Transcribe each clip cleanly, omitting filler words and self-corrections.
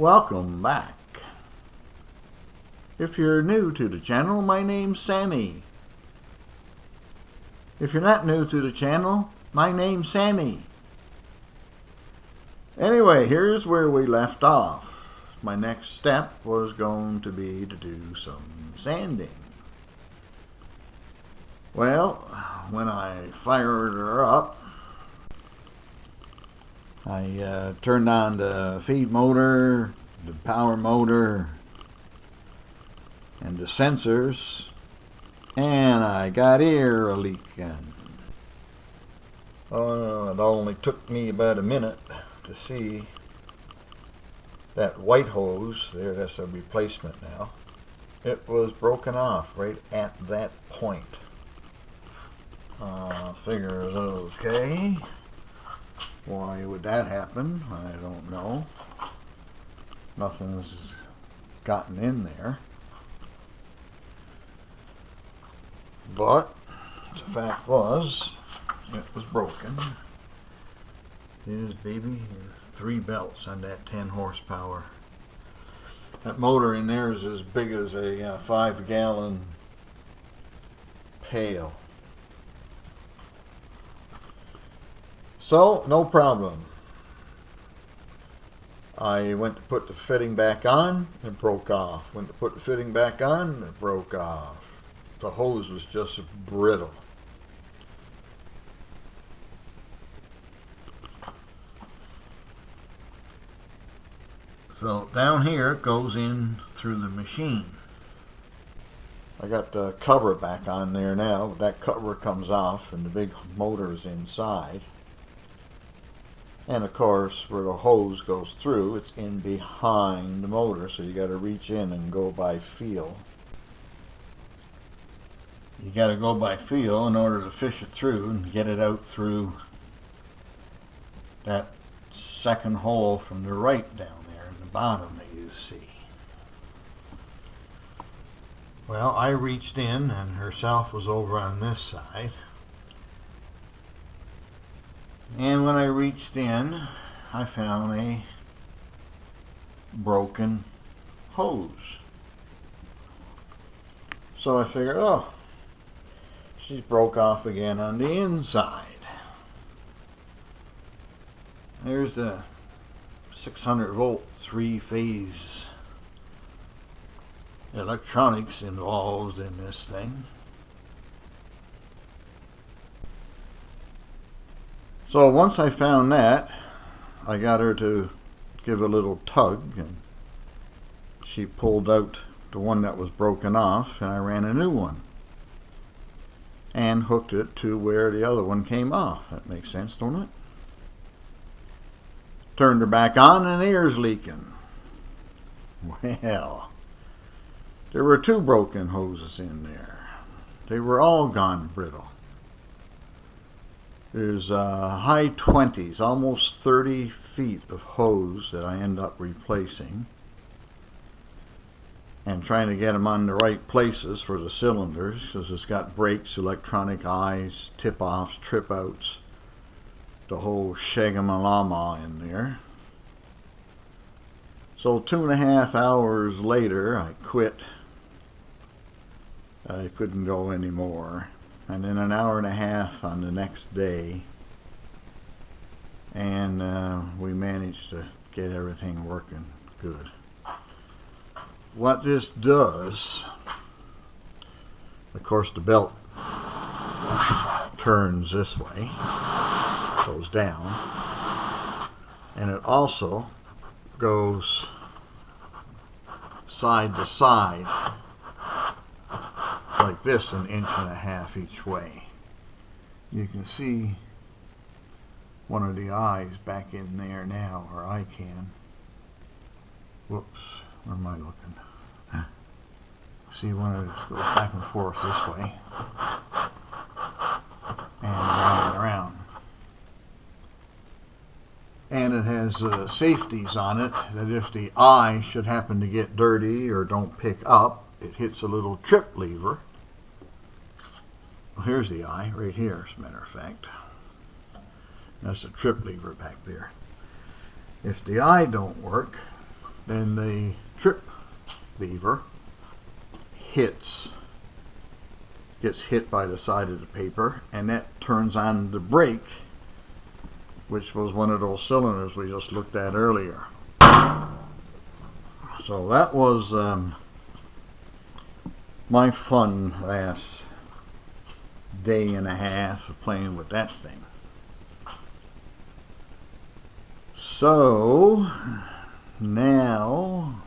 Welcome back. If you're new to the channel, my name's Sammy. If you're not new to the channel, my name's Sammy. Anyway, here's where we left off. My next step was going to be to do some sanding. Well, when I fired her up, I turned on the feed motor, the power motor, and the sensors, and I got here a leaking. It only took me about a minute to see that white hose there. That's a replacement now. It was broken off right at that point. Figure it was okay. Why would that happen? I don't know. Nothing's gotten in there. But the fact was, it was broken. Here's baby, here's 3 belts on that 10 horsepower. That motor in there is as big as a 5-gallon pail. So, no problem. I went to put the fitting back on, it broke off. Went to put the fitting back on, it broke off. The hose was just brittle. So down here it goes in through the machine. I got the cover back on there now. That cover comes off and the big motor is inside. And of course, where the hose goes through, it's in behind the motor, so you got to reach in and go by feel. You got to go by feel in order to fish it through and get it out through that second hole from the right down there in the bottom that you see. Well, I reached in and herself was over on this side. And when I reached in, I found a broken hose. So I figured, oh, she's broke off again on the inside. There's a 600-volt 3-phase electronics involved in this thing. So once I found that, I got her to give a little tug, and she pulled out the one that was broken off, and I ran a new one and hooked it to where the other one came off. That makes sense, don't it? Turned her back on and the air's leaking. Well, there were 2 broken hoses in there. They were all gone brittle. There's high 20s, almost 30 feet of hose that I end up replacing and trying to get them on the right places for the cylinders, because it's got brakes, electronic eyes, tip-offs, trip-outs, the whole shagamalama in there. So 2.5 hours later I quit. I couldn't go anymore. And then an hour and a half on the next day, and we managed to get everything working good. What this does, of course, the belt turns this way, goes down, and it also goes side to side like this, 1.5 inches each way. You can see one of the eyes back in there now, or I can. Whoops, where am I looking? See, one of this goes back and forth this way and round and around. And it has safeties on it that if the eye should happen to get dirty or don't pick up, it hits a little trip lever. Well, here's the eye right here, as a matter of fact. That's a trip lever back there. If the eye don't work, Then the trip lever gets hit by the side of the paper, and that turns on the brake, which was one of those cylinders we just looked at earlier. So that was my fun last day and a half of playing with that thing. So now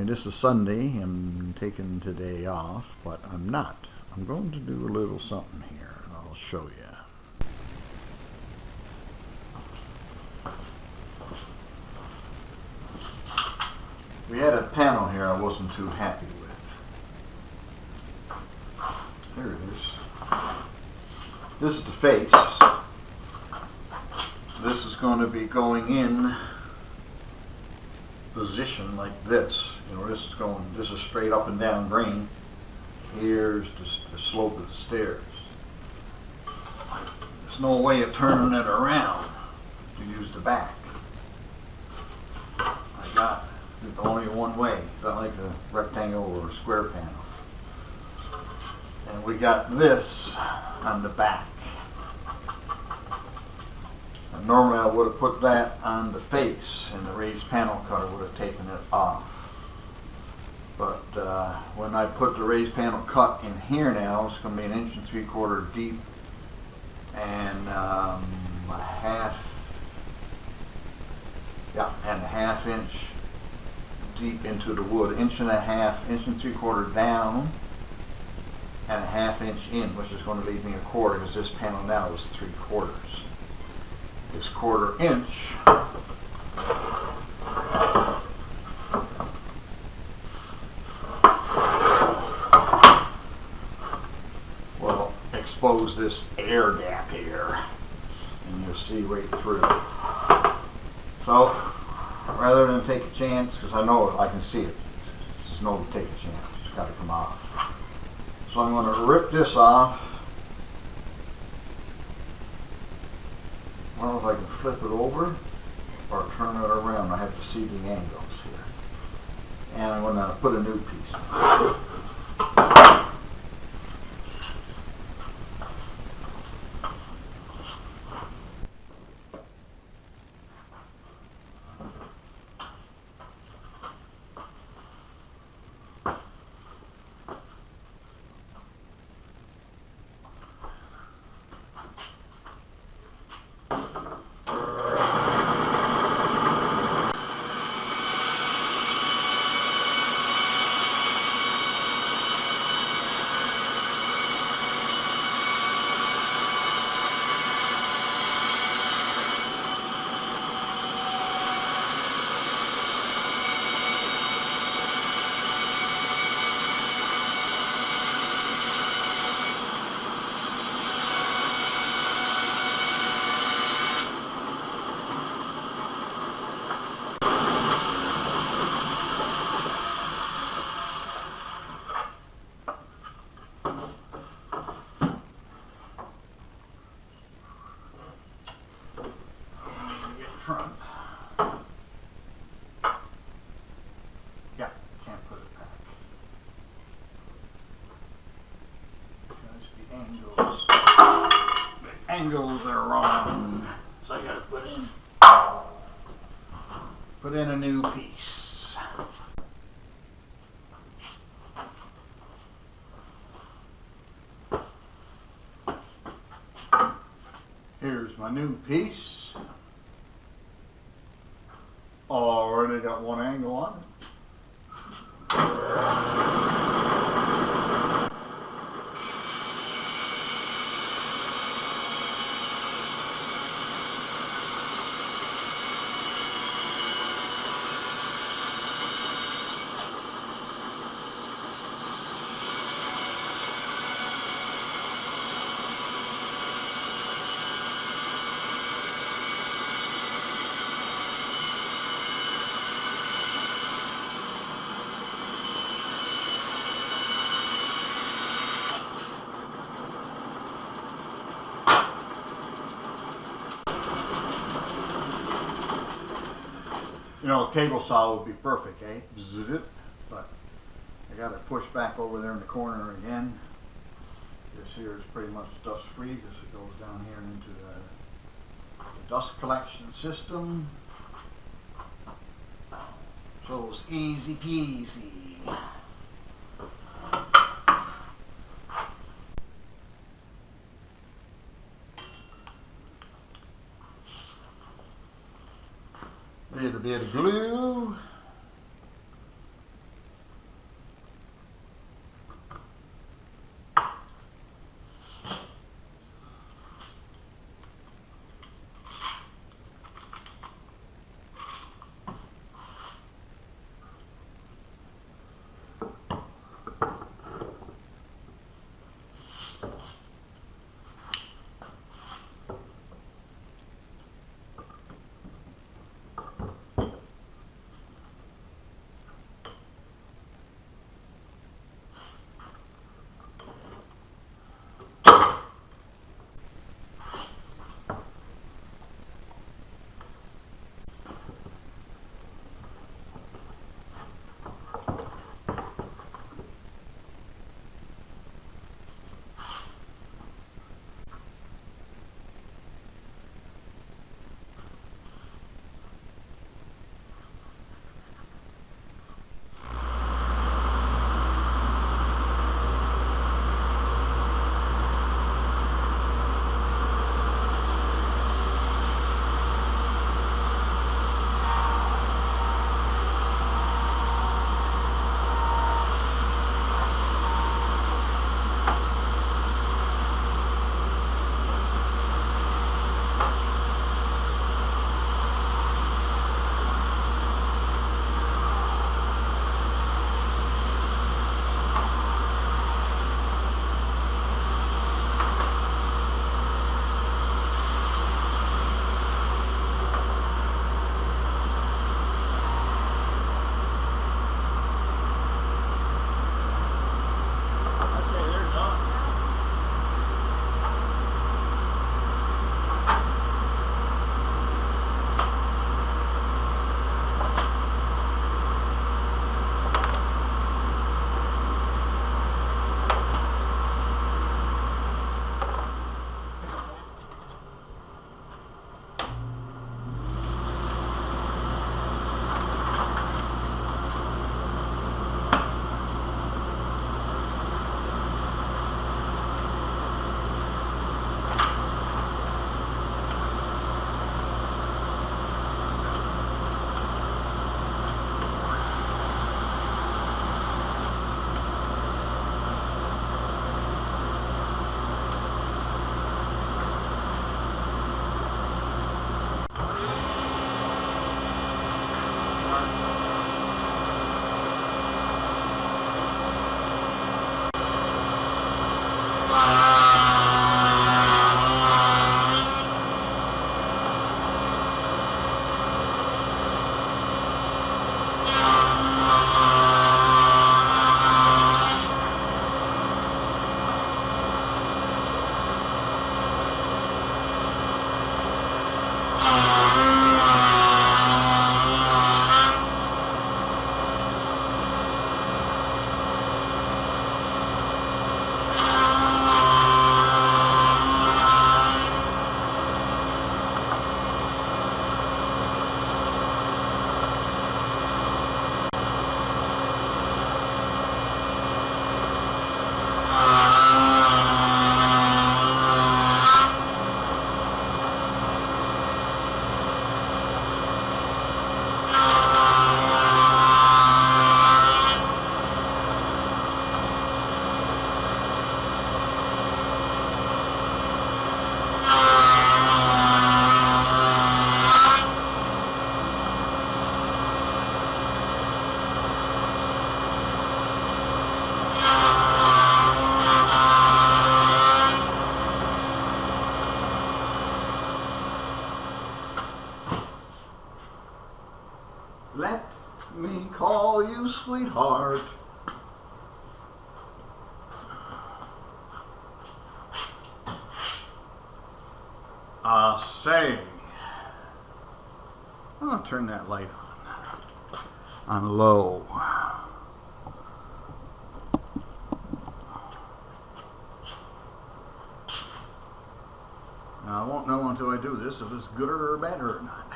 this is Sunday. I'm taking today off, but I'm not. I'm going to do a little something here, and I'll show you. We had a panel here I wasn't too happy with. There it is. This is the face. This is going to be going in position like this. You know, this is straight up and down green. Here's the slope of the stairs. There's no way of turning it around to use the back. I got only one way. It's not like a rectangle or a square panel. And we got this on the back. And normally I would have put that on the face, and the raised panel cutter would have taken it off. But when I put the raised panel cut in here now, it's going to be 1 3/4 inches deep and a half inch deep into the wood, 1.5 inches, 1 3/4 inches down, and a 1/2 inch in, which is going to leave me a quarter, because this panel now is 3/4. This 1/4 inch will expose this air gap here, and you'll see right through. So rather than take a chance, because I know I can see it, there's no take a chance, it's got to come off. So I'm going to rip this off. I don't know if I can flip it over or turn it around. I have to see the angles here. And I'm going to put a new piece in. Front. Yeah, can't put it back because the angles are wrong. So I gotta put in a new piece. Here's my new piece. Already got one angle on it. You know, a table saw would be perfect, eh? But I got to push back over there in the corner again. This here is pretty much dust free because it goes down here into the dust collection system. So it's easy peasy. Need a bit of glue. Let me call you sweetheart. Say, I'm gonna turn that light on. on low. Now, I won't know until I do this if it's gooder or better or not.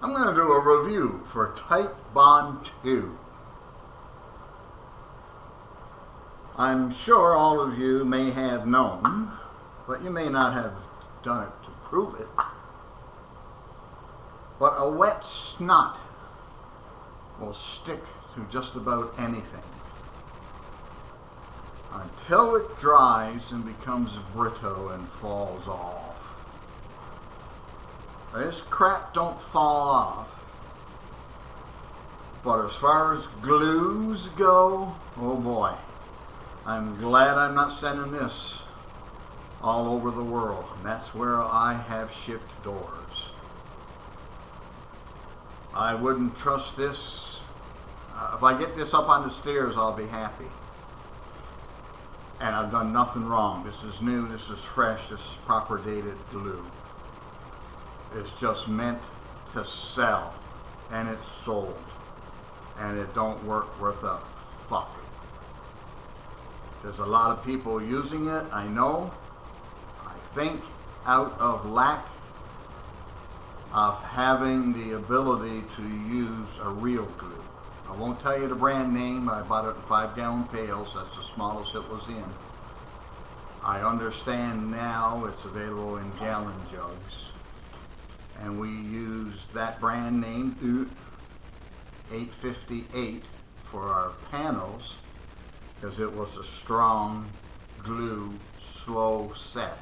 I'm going to do a review for Titebond 2. I'm sure all of you may have known, but you may not have done it to prove it. But a wet snot will stick to just about anything until it dries and becomes brittle and falls off. This crap don't fall off, but as far as glues go, oh boy, I'm glad I'm not sending this all over the world, and that's where I have shipped doors. I wouldn't trust this. If I get this up on the stairs, I'll be happy. And I've done nothing wrong. This is new, this is fresh, this is proper dated glue. It's just meant to sell, and it's sold. And it don't work worth a fuck. There's a lot of people using it, I know. I think out of lack of having the ability to use a real glue. I won't tell you the brand name. I bought it in 5-gallon pails. That's the smallest it was in. I understand now it's available in gallon jugs. And we use that brand name, 858, for our panels, because it was a strong glue, slow set.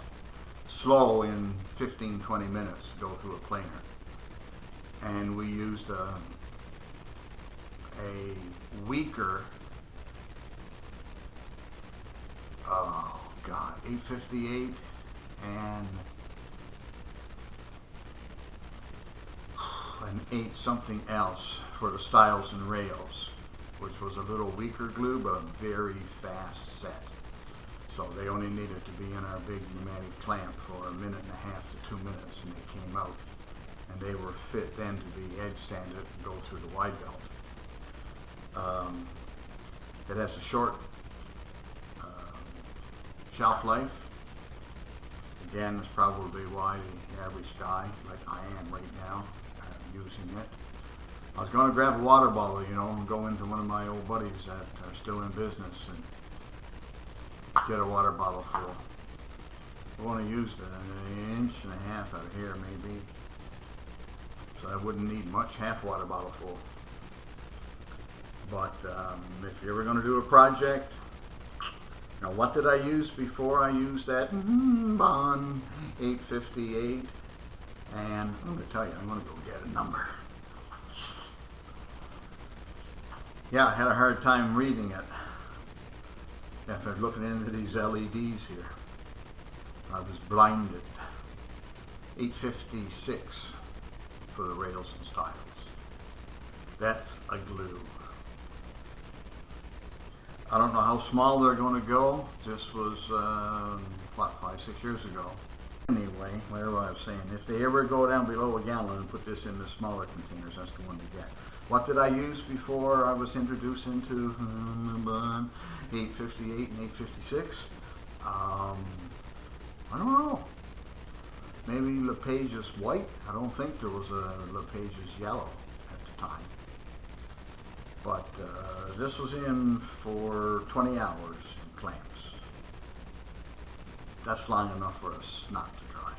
Slow in 15-20 minutes to go through a planer. And we used a weaker, oh God, 858 and an 8 something else for the stiles and rails, which was a little weaker glue but a very fast set. So they only needed to be in our big pneumatic clamp for 1.5 to 2 minutes, and they came out, and they were fit then to be edge sanded and go through the wide belt. It has a short shelf life. Again, that's probably why the average guy, like I am right now, using it. I was going to grab a water bottle, you know, and go into one of my old buddies that are still in business and get a water bottle full. I only used an 1.5 inches out of here, maybe. So I wouldn't need much, half water bottle full. But if you're ever going to do a project, now what did I use before I used that Bond 858? And I'm going to tell you, I'm going to go get a number. Yeah, I had a hard time reading it after looking into these LEDs here. I was blinded. 856 for the rails and stiles. That's a glue. I don't know how small they're going to go. This was, what, 5-6 years ago. Anyway, whatever I was saying, if they ever go down below a gallon and put this in the smaller containers, that's the one to get. What did I use before I was introduced into 858 and 856? I don't know. Maybe LePage's white. I don't think there was a LePage's yellow at the time. But this was in for 20 hours in clamps. That's long enough for a snot to dry.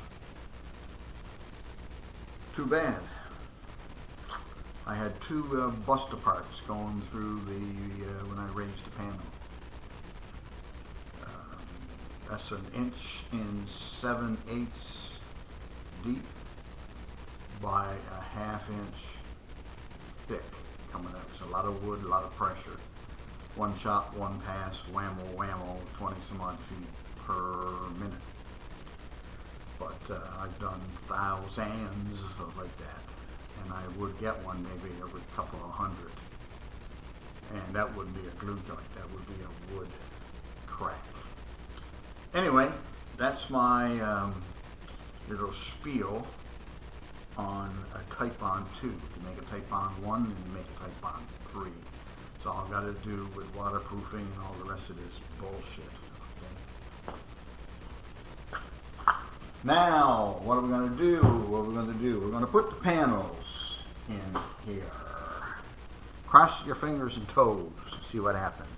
Too bad. I had 2 bust aparts going through the when I raised the panel. That's 1 7/8 deep by a 1/2 inch thick coming up. It's a lot of wood, a lot of pressure. One shot, one pass, whammo, whammo, 20 some odd feet per minute. But I've done thousands of like that, and I would get one maybe every couple of hundred, and that wouldn't be a glue joint, that would be a wood crack. Anyway, that's my little spiel on a Titebond 2. You make a Titebond 1 and you make a Titebond 3. It's all got to do with waterproofing and all the rest of this bullshit. Okay? Now, what are we going to do? What are we going to do? We're going to put the panels in here. Cross your fingers and toes and see what happens.